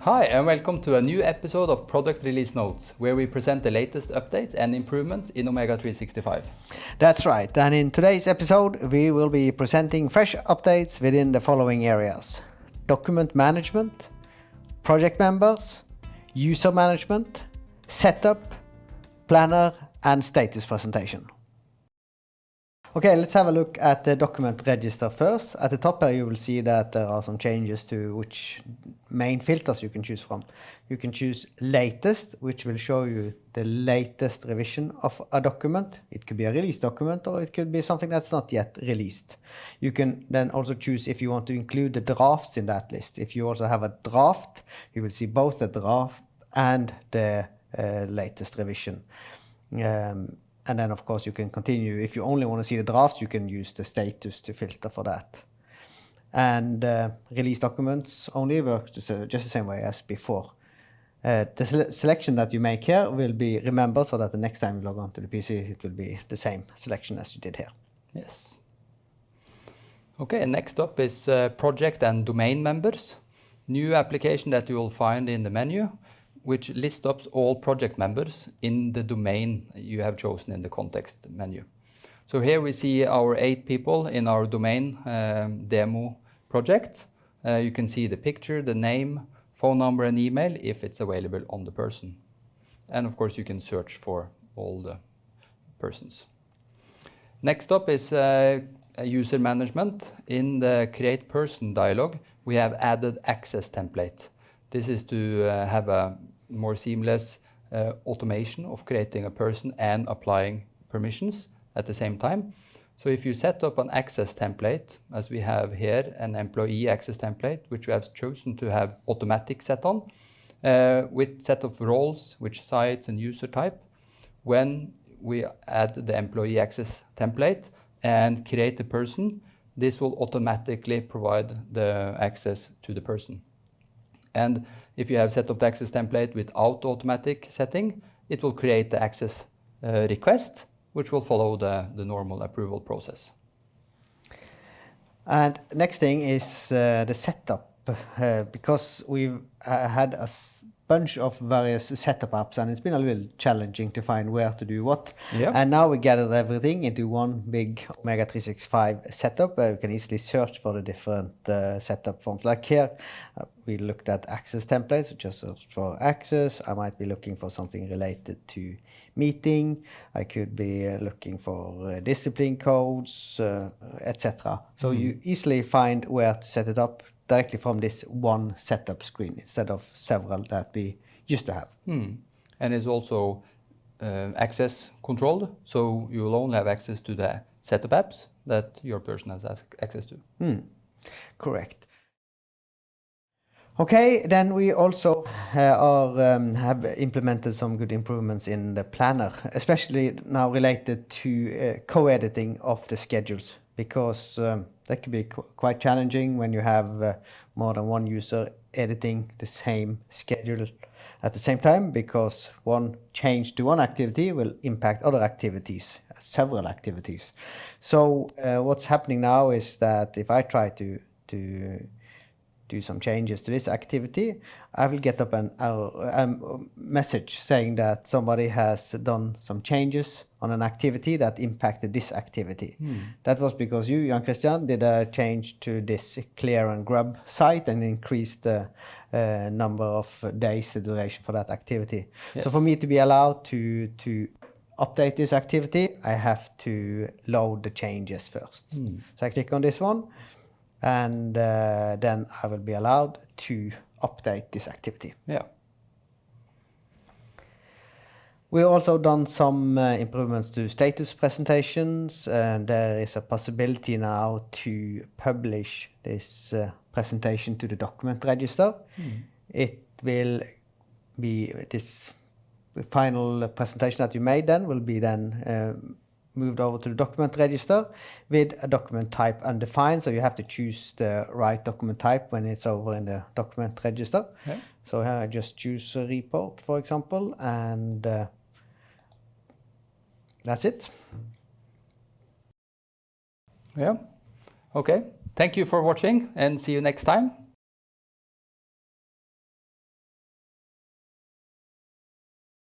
Hi and welcome to a new episode of Product Release Notes, where we present the latest updates and improvements in Omega 365. That's right, and in today's episode we will be presenting fresh updates within the following areas: document management, project members, user management, setup, planner and status presentation. Okay, let's have a look at the document register first. At the top here you will see that there are some changes to which main filters you can choose from. You can choose latest, which will show you the latest revision of a document. It could be a release document or it could be something that's not yet released. You can then also choose if you want to include the drafts in that list. If you also have a draft, you will see both the draft and the latest revision. And then of course you can continue. If you only want to see the drafts, you can use the status to filter for that. And release documents only works just the same way as before. The selection that you make here will be remembered so that the next time you log on to the PC, it will be the same selection as you did here. Yes. Okay, next up is project and domain members. New application that you will find in the menu, which lists up all project members in the domain you have chosen in the context menu. So here we see our 8 people in our domain demo project. You can see the picture, the name, phone number and email if it's available on the person. And of course you can search for all the persons. Next up is user management. In the create person dialog, we have added access template. This is to have a more seamless automation of creating a person and applying permissions at the same time. So if you set up an access template, as we have here, an employee access template, which we have chosen to have automatic set on, with set of roles, which sites and user type, when we add the employee access template and create the person, this will automatically provide the access to the person. And if you have set up the access template without automatic setting, it will create the access request, which will follow the normal approval process. And next thing is the setup, because we've had a bunch of various setup apps and it's been a little challenging to find where to do what. Yeah. And now we gathered everything into one big Omega 365 setup where you can easily search for the different setup forms. Like here, we looked at access templates, just search for access. I might be looking for something related to meeting. I could be looking for discipline codes, etc. So you easily find where to set it up directly from this one setup screen instead of several that we used to have. And it's also access controlled, so you will only have access to the setup apps that your person has access to. Correct. Okay, then we also have implemented some good improvements in the planner, especially now related to co-editing of the schedules, because that can be quite challenging when you have more than one user editing the same schedule at the same time, because one change to one activity will impact other activities, several activities. So what's happening now is that if I try to do some changes to this activity, I will get up a message saying that somebody has done some changes on an activity that impacted this activity. That was because you, Jan Christian, did a change to this clear and grub site and increased the number of days, the duration for that activity. Yes. So for me to be allowed to update this activity, I have to load the changes first. So I click on this one, and then I will be allowed to update this activity. Yeah. We also done some improvements to status presentations, and there is a possibility now to publish this presentation to the document register. It will be this final presentation that you made then will be then moved over to the document register with a document type undefined, so you have to choose the right document type when it's over in the document register. Yeah. So here I just choose a report, for example, and that's it. Yeah. Okay. Thank you for watching and see you next time.